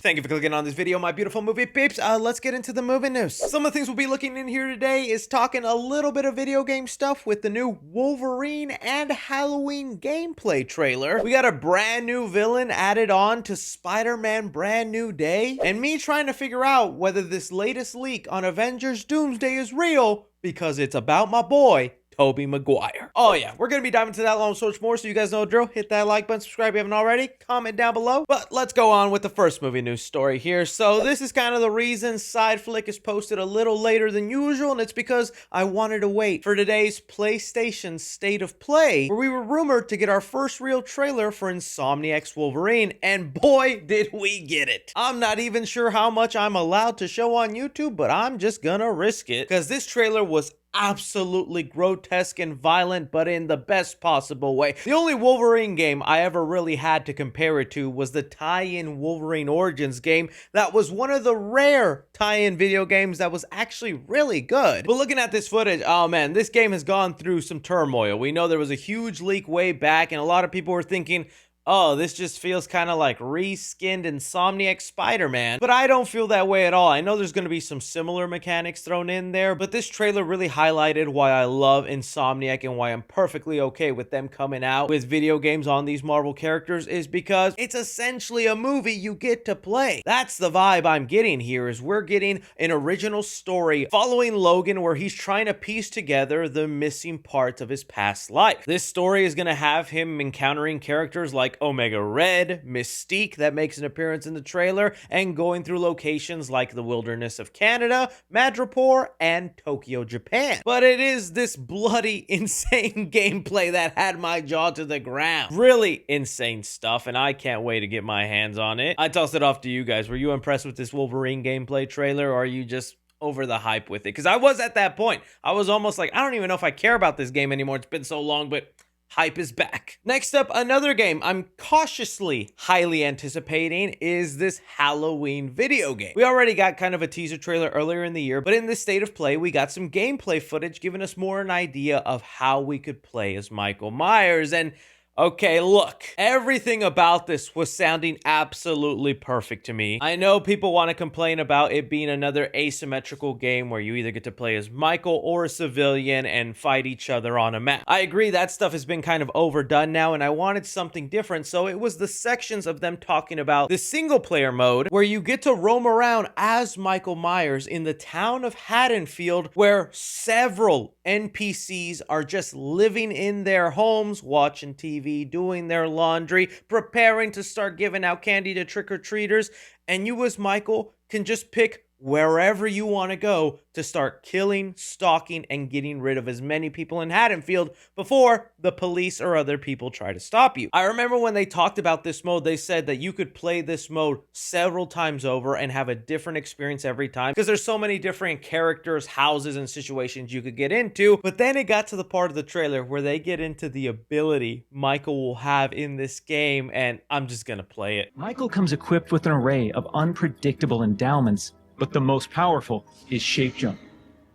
Thank you for clicking on this video, my beautiful movie peeps. Let's get into the movie news. Some of the things we'll be looking in here today is talking a little bit of video game stuff with the new Wolverine and Halloween gameplay trailer. We got a brand new villain added on to Spider-Man Brand New Day, and me trying to figure out whether this latest leak on Avengers Doomsday is real because it's about my boy, Tobey Maguire. Oh yeah, we're gonna be diving into that along so much more, so you guys know the drill. Hit that like button, subscribe if you haven't already, comment down below. But let's go on with the first movie news story here. So this is kind of the reason Side Flick is posted a little later than usual, and it's because I wanted to wait for today's PlayStation State of Play, where we were rumored to get our first real trailer for Insomniac's Wolverine, and boy did we get it. I'm not even sure how much I'm allowed to show on YouTube, but I'm just gonna risk it, because this trailer was absolutely grotesque and violent, but in the best possible way. The only Wolverine game I ever really had to compare it to was the tie-in Wolverine Origins game. That was one of the rare tie-in video games that was actually really good. But looking at this footage, oh man, this game has gone through some turmoil. We know there was a huge leak way back, and a lot of people were thinking, oh, this just feels kind of like reskinned Insomniac Spider-Man, but I don't feel that way at all. I know there's going to be some similar mechanics thrown in there, but this trailer really highlighted why I love Insomniac and why I'm perfectly okay with them coming out with video games on these Marvel characters, is because it's essentially a movie you get to play. That's the vibe I'm getting here, is we're getting an original story following Logan where he's trying to piece together the missing parts of his past life. This story is going to have him encountering characters like Omega Red, Mystique, that makes an appearance in the trailer, and going through locations like the wilderness of Canada, Madripoor, and Tokyo, Japan. But it is this bloody, insane gameplay that had my jaw to the ground. Really insane stuff, and I can't wait to get my hands on it. I toss it off to you guys. Were you impressed with this Wolverine gameplay trailer, or are you just over the hype with it? Because I was at that point. I was almost like, I don't even know if I care about this game anymore. It's been so long, but hype is back. Next up, another game I'm cautiously highly anticipating is this Halloween video game. We already got kind of a teaser trailer earlier in the year, but in this State of Play, we got some gameplay footage giving us more an idea of how we could play as Michael Myers. And okay, look, everything about this was sounding absolutely perfect to me. I know people want to complain about it being another asymmetrical game where you either get to play as Michael or a civilian and fight each other on a map. I agree that stuff has been kind of overdone now, and I wanted something different, so it was the sections of them talking about the single player mode where you get to roam around as Michael Myers in the town of Haddonfield, where several NPCs are just living in their homes, watching TV, doing their laundry, preparing to start giving out candy to trick-or-treaters, and you as Michael can just pick wherever you want to go to start killing, stalking, and getting rid of as many people in Haddonfield before the police or other people try to stop you. I remember when they talked about this mode, they said that you could play this mode several times over and have a different experience every time, because there's so many different characters, houses, and situations you could get into. But then it got to the part of the trailer where they get into the ability Michael will have in this game, and I'm just gonna play it. Michael comes equipped with an array of unpredictable endowments, but the most powerful is Shape Jump.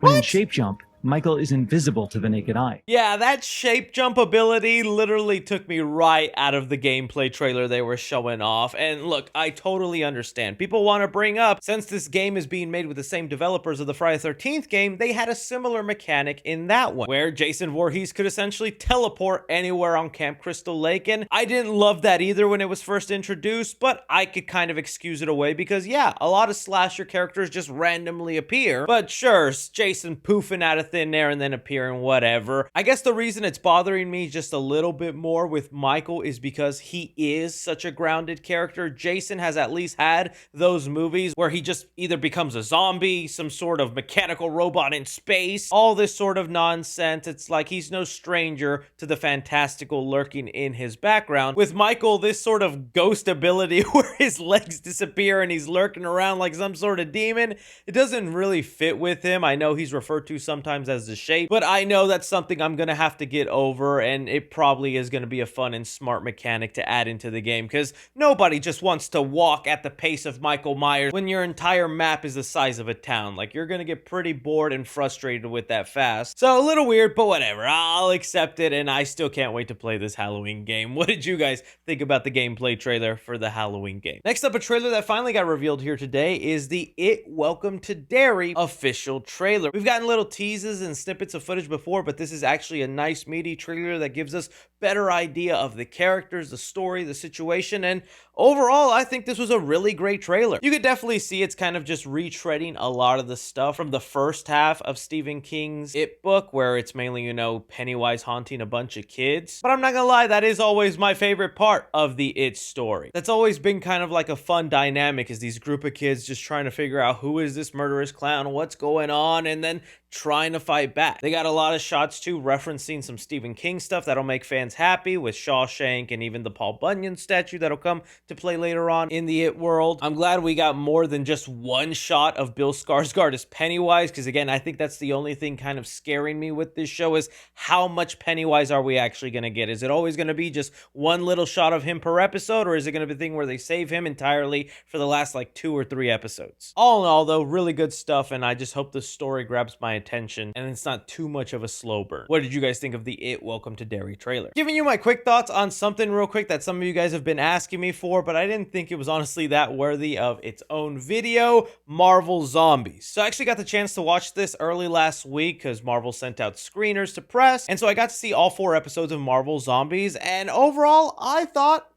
When in Shape Jump, Michael is invisible to the naked eye. Yeah, that shape jump ability literally took me right out of the gameplay trailer they were showing off. And look, I totally understand. People want to bring up, since this game is being made with the same developers of the Friday the 13th game, they had a similar mechanic in that one, where Jason Voorhees could essentially teleport anywhere on Camp Crystal Lake. And I didn't love that either when it was first introduced, but I could kind of excuse it away because, yeah, a lot of slasher characters just randomly appear. But sure, Jason poofing out of thin air and then appearing, whatever. I guess the reason it's bothering me just a little bit more with Michael is because he is such a grounded character. Jason has at least had those movies where he just either becomes a zombie, some sort of mechanical robot in space, all this sort of nonsense. It's like he's no stranger to the fantastical lurking in his background. With Michael, this sort of ghost ability where his legs disappear and he's lurking around like some sort of demon, it doesn't really fit with him. I know he's referred to sometimes times as the Shape, but I know that's something I'm gonna have to get over, and it probably is gonna be a fun and smart mechanic to add into the game, because nobody just wants to walk at the pace of Michael Myers when your entire map is the size of a town. Like, you're gonna get pretty bored and frustrated with that fast. So a little weird, but whatever. I'll accept it, and I still can't wait to play this Halloween game. What did you guys think about the gameplay trailer for the Halloween game? Next up, a trailer that finally got revealed here today is the It Welcome to Derry official trailer. We've gotten little teases and snippets of footage before, but this is actually a nice meaty trailer that gives us better idea of the characters, the story, the situation, and overall, I think this was a really great trailer. You could definitely see it's kind of just retreading a lot of the stuff from the first half of Stephen King's It book, where it's mainly, you know, Pennywise haunting a bunch of kids. But I'm not gonna lie, that is always my favorite part of the It story. That's always been kind of like a fun dynamic, is these group of kids just trying to figure out who is this murderous clown, what's going on, and then trying to fight back. They got a lot of shots too referencing some Stephen King stuff that'll make fans happy, with Shawshank and even the Paul Bunyan statue that'll come to play later on in the It world. I'm glad we got more than just one shot of Bill Skarsgård as Pennywise, because again, I think that's the only thing kind of scaring me with this show, is how much Pennywise are we actually going to get? Is it always going to be just one little shot of him per episode, or is it going to be a thing where they save him entirely for the last like 2 or 3 episodes? All in all though, really good stuff, and I just hope the story grabs my attention and it's not too much of a slow burn. What did you guys think of the It Welcome to Derry trailer? Giving you my quick thoughts on something real quick that some of you guys have been asking me for, but I didn't think it was honestly that worthy of its own video: Marvel Zombies. So I actually got the chance to watch this early last week because Marvel sent out screeners to press, and so I got to see all 4 episodes of Marvel Zombies, and overall I thought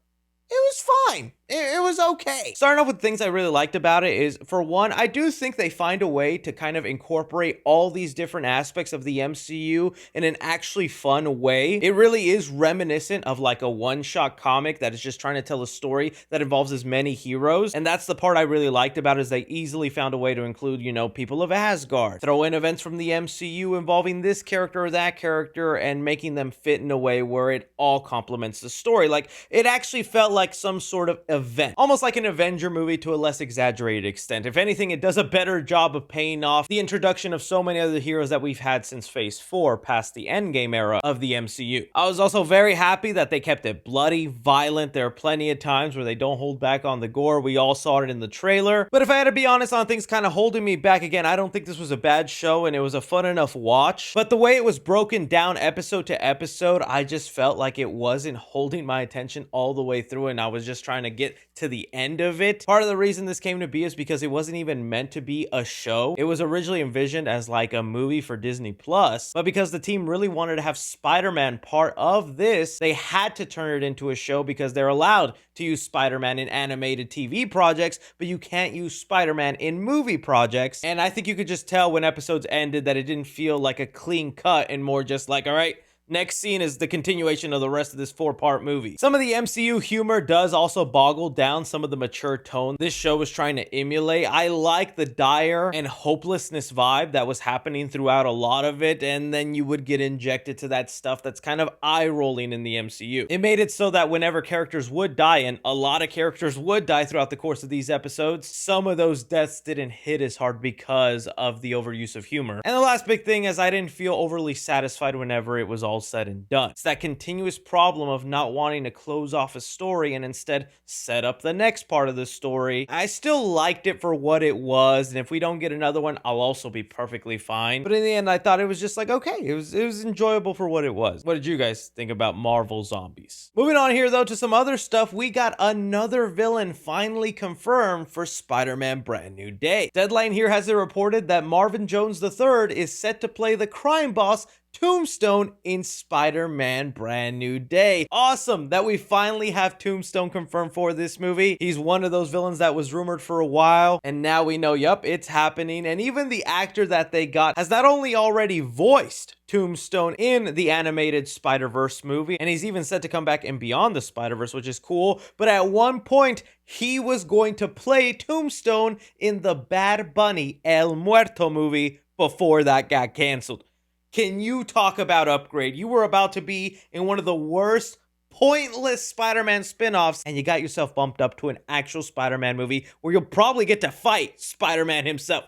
it was fine. It was okay. Starting off with things I really liked about it is, for one, I do think they find a way to kind of incorporate all these different aspects of the MCU in an actually fun way. It really is reminiscent of like a one-shot comic that is just trying to tell a story that involves as many heroes. And that's the part I really liked about it, is they easily found a way to include, you know, people of Asgard, throw in events from the MCU involving this character or that character, and making them fit in a way where it all complements the story. Like, it actually felt like some sort of event, almost like an Avenger movie to a less exaggerated extent. If anything, it does a better job of paying off the introduction of so many other heroes that we've had since Phase 4, past the Endgame era of the MCU. I was also very happy that they kept it bloody, violent. There are plenty of times where they don't hold back on the gore. We all saw it in the trailer. But if I had to be honest on things kind of holding me back, again, I don't think this was a bad show, and it was a fun enough watch. But the way it was broken down episode to episode, I just felt like it wasn't holding my attention all the way through, and I was just trying to get to the end of it. Part of the reason this came to be is because it wasn't even meant to be a show. It was originally envisioned as like a movie for Disney Plus, but because the team really wanted to have Spider-Man part of this, they had to turn it into a show, because they're allowed to use Spider-Man in animated TV projects, but you can't use Spider-Man in movie projects. And I think you could just tell when episodes ended that it didn't feel like a clean cut, and more just like, all right, next scene is the continuation of the rest of this 4-part movie. Some of the MCU humor does also boggle down some of the mature tone this show was trying to emulate. I like the dire and hopelessness vibe that was happening throughout a lot of it, and then you would get injected to that stuff that's kind of eye-rolling in the MCU. It made it so that whenever characters would die, and a lot of characters would die throughout the course of these episodes, some of those deaths didn't hit as hard because of the overuse of humor. And the last big thing is, I didn't feel overly satisfied whenever it was all said and done. It's that continuous problem of not wanting to close off a story and instead set up the next part of the story. I still liked it for what it was, and if we don't get another one, I'll also be perfectly fine. But in the end, I thought it was just like, okay, it was enjoyable for what it was. What did you guys think about Marvel Zombies? Moving on here though to some other stuff, we got another villain finally confirmed for Spider-Man Brand New Day. Deadline here has it reported that Marvin Jones III is set to play the crime boss Tombstone in Spider-Man Brand New Day. Awesome that we finally have Tombstone confirmed for this movie. He's one of those villains that was rumored for a while, and now we know, yup, it's happening. And even the actor that they got has not only already voiced Tombstone in the animated Spider-Verse movie, and he's even set to come back in Beyond the Spider-Verse, which is cool, but at one point, he was going to play Tombstone in the Bad Bunny El Muerto movie before that got canceled. Can you talk about upgrade? You were about to be in one of the worst, pointless Spider-Man spin-offs, and you got yourself bumped up to an actual Spider-Man movie where you'll probably get to fight Spider-Man himself.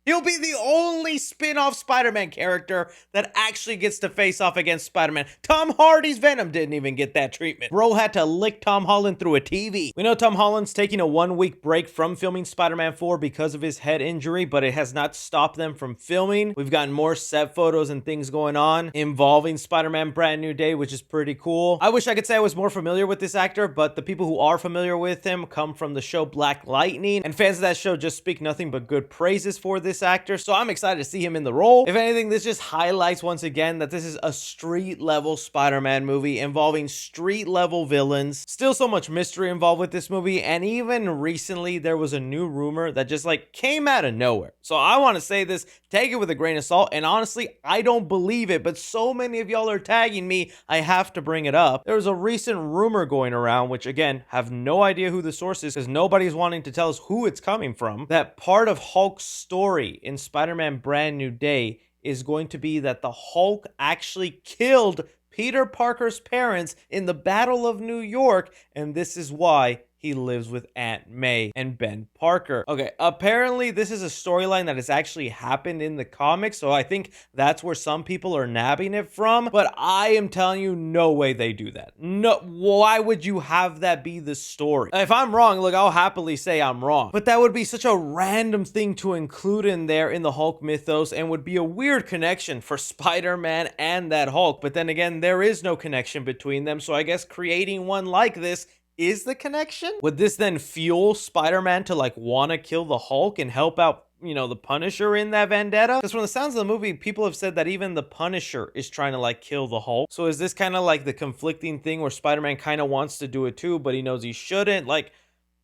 He'll be the only spin-off Spider-Man character that actually gets to face off against Spider-Man. Tom Hardy's Venom didn't even get that treatment. Bro had to lick Tom Holland through a TV. We know Tom Holland's taking a 1-week break from filming Spider-Man 4 because of his head injury, but it has not stopped them from filming. We've gotten more set photos and things going on involving Spider-Man Brand New Day, which is pretty cool. I wish I could say I was more familiar with this actor, but the people who are familiar with him come from the show Black Lightning, and fans of that show just speak nothing but good praises for this actor, so I'm excited to see him in the role. If anything, this just highlights once again that this is a street-level Spider-Man movie involving street-level villains. Still so much mystery involved with this movie, and even recently there was a new rumor that just like came out of nowhere. So I want to say this, take it with a grain of salt, and honestly, I don't believe it, but so many of y'all are tagging me, I have to bring it up. There was a recent rumor going around, which again, have no idea who the source is because nobody's wanting to tell us who it's coming from, that part of Hulk's story in Spider-Man Brand New Day is going to be that the Hulk actually killed Peter Parker's parents in the Battle of New York, and this is why he lives with Aunt May and Ben Parker. Okay, apparently this is a storyline that has actually happened in the comics, so I think that's where some people are nabbing it from, but I am telling you, no way they do that. No, why would you have that be the story? If I'm wrong, look, I'll happily say I'm wrong, but that would be such a random thing to include in there in the Hulk mythos and would be a weird connection for Spider-Man and that Hulk, but then again, there is no connection between them, so I guess creating one like this is the connection? Would this then fuel Spider-Man to like want to kill the Hulk and help out, you know, the Punisher in that vendetta? Because from the sounds of the movie, people have said that even the Punisher is trying to like kill the Hulk. So is this kind of like the conflicting thing where Spider-Man kind of wants to do it too, but he knows he shouldn't? Like,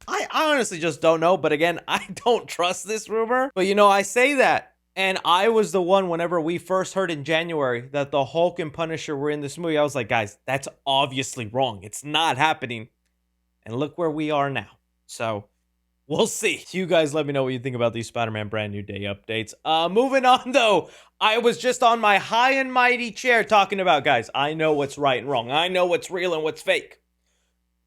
I honestly just don't know. But again, I don't trust this rumor. But you know, I say that, and I was the one, whenever we first heard in January that the Hulk and Punisher were in this movie, I was like, guys, that's obviously wrong. It's not happening. And look where we are now. So, we'll see. You guys let me know what you think about these Spider-Man Brand New Day updates. Moving on, though. I was just on my high and mighty chair talking about, guys, I know what's right and wrong. I know what's real and what's fake.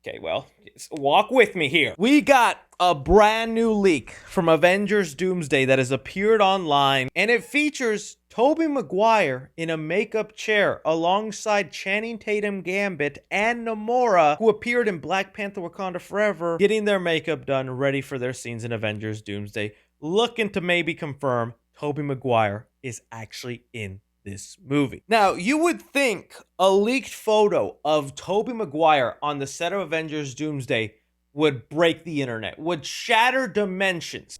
Okay, well, walk with me here. We got a brand new leak from Avengers Doomsday that has appeared online, and it features Tobey Maguire in a makeup chair alongside Channing Tatum Gambit and Namora, who appeared in Black Panther Wakanda Forever, getting their makeup done, ready for their scenes in Avengers Doomsday, looking to maybe confirm Tobey Maguire is actually in this movie. Now, you would think a leaked photo of Tobey Maguire on the set of Avengers Doomsday would break the internet, would shatter dimensions.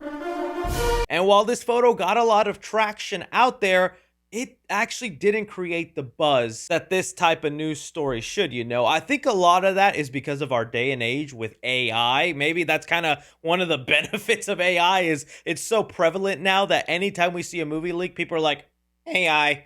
And while this photo got a lot of traction out there, it actually didn't create the buzz that this type of news story should, you know. I think a lot of that is because of our day and age with AI. Maybe that's kind of one of the benefits of AI is it's so prevalent now that anytime we see a movie leak, people are like, AI.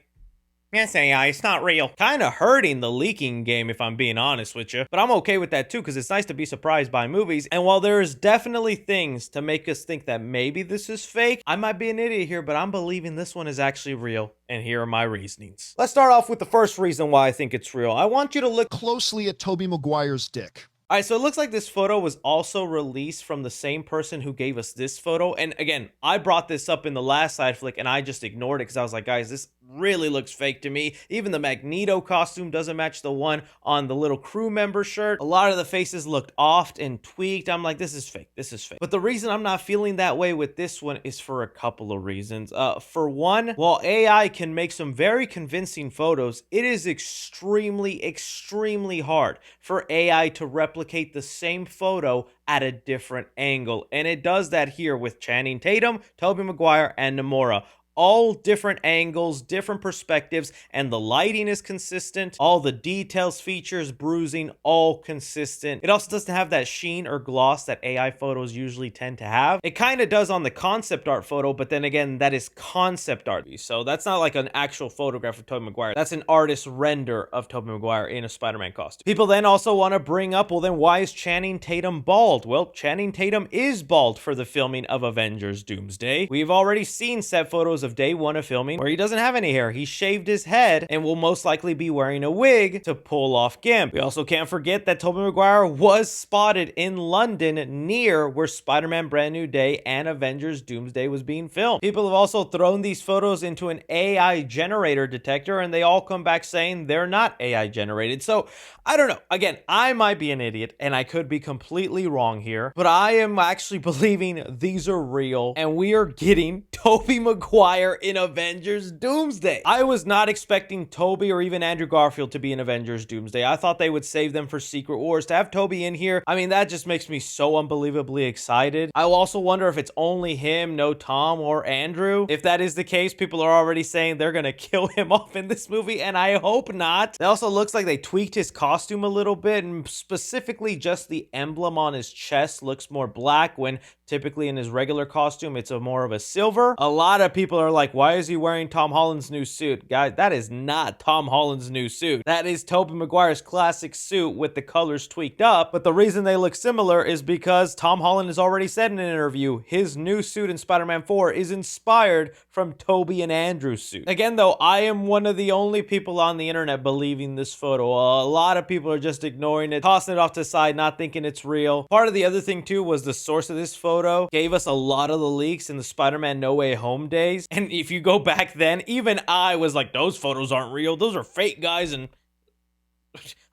Yes, AI, it's not real. Kind of hurting the leaking game, if I'm being honest with you. But I'm okay with that too, because it's nice to be surprised by movies. And while there is definitely things to make us think that maybe this is fake, I might be an idiot here, but I'm believing this one is actually real. And here are my reasonings. Let's start off with the first reason why I think it's real. I want you to look closely at Tobey Maguire's dick. All right, so it looks like this photo was also released from the same person who gave us this photo. And again, I brought this up in the last side flick and I just ignored it because I was like, guys, this really looks fake to me. Even the Magneto costume doesn't match the one on the little crew member shirt. A lot of the faces looked off and tweaked. I'm like, this is fake. This is fake. But the reason I'm not feeling that way with this one is for a couple of reasons. For one, while AI can make some very convincing photos, it is extremely, extremely hard for AI to replicate the same photo at a different angle. And it does that here with Channing Tatum, Tobey Maguire, and Namora. All different angles, different perspectives, and the lighting is consistent. All the details, features, bruising, all consistent. It also doesn't have that sheen or gloss that AI photos usually tend to have. It kind of does on the concept art photo, but then again, that is concept art. So that's not like an actual photograph of Tobey Maguire. That's an artist's render of Tobey Maguire in a Spider-Man costume. People then also want to bring up, well then why is Channing Tatum bald? Well, Channing Tatum is bald for the filming of Avengers Doomsday. We've already seen set photos of day one of filming where he doesn't have any hair. He shaved his head and will most likely be wearing a wig to pull off Gimp. We also can't forget that Tobey Maguire was spotted in London near where Spider-Man Brand New Day and Avengers Doomsday was being filmed. People have also thrown these photos into an AI generator detector and they all come back saying they're not AI generated. So I don't know. Again, I might be an idiot and I could be completely wrong here, but I am actually believing these are real and we are getting Tobey Maguire in Avengers Doomsday. I was not expecting Tobey or even Andrew Garfield to be in Avengers Doomsday. I thought they would save them for Secret Wars. To have Tobey in here, I mean, that just makes me so unbelievably excited. I also wonder if it's only him, no Tom or Andrew. If that is the case, people are already saying they're gonna kill him off in this movie, and I hope not. It also looks like they tweaked his costume a little bit, and specifically just the emblem on his chest looks more black when typically in his regular costume it's more of a silver. A lot of people are like, why is he wearing Tom Holland's new suit? Guys, that is not Tom Holland's new suit. That is Tobey Maguire's classic suit with the colors tweaked up, but the reason they look similar is because Tom Holland has already said in an interview his new suit in Spider-Man 4 is inspired from Tobey and Andrew's suit. Again though, I am one of the only people on the internet believing this photo. A lot of people are just ignoring it, tossing it off to the side, not thinking it's real. Part of the other thing too was the source of this photo gave us a lot of the leaks in the Spider-Man No Way Home days, and if you go back then, even I was like, those photos aren't real, those are fake, guys, and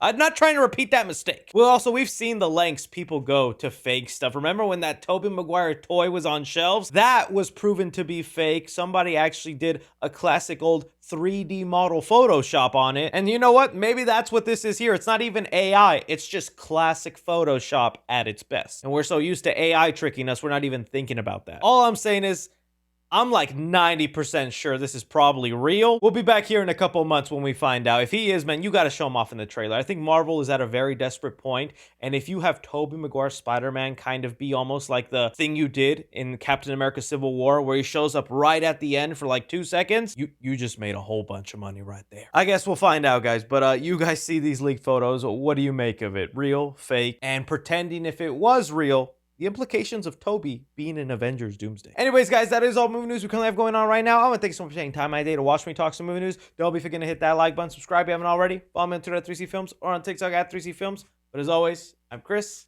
I'm not trying to repeat that mistake. Well, also, we've seen the lengths people go to fake stuff. Remember when that Tobey Maguire toy was on shelves? That was proven to be fake. Somebody actually did a classic old 3D model Photoshop on it. And you know what? Maybe that's what this is here. It's not even AI. It's just classic Photoshop at its best. And we're so used to AI tricking us, we're not even thinking about that. All I'm saying is, I'm like 90% sure this is probably real. We'll be back here in a couple months when we find out. If he is, man, you got to show him off in the trailer. I think Marvel is at a very desperate point, and if you have Tobey Maguire Spider-Man kind of be almost like the thing you did in Captain America Civil War, where he shows up right at the end for like 2 seconds, you just made a whole bunch of money right there. I guess we'll find out, guys, but you guys see these leaked photos. What do you make of it? Real, fake, and pretending if it was real, the implications of Tobey being in Avengers Doomsday. Anyways, guys, that is all movie news we currently have going on right now. I want to thank you so much for taking time out of my day to watch me talk some movie news. Don't be forgetting to hit that like button, subscribe if you haven't already. Follow me on Twitter at 3C Films or on TikTok at 3C Films. But as always, I'm Chris.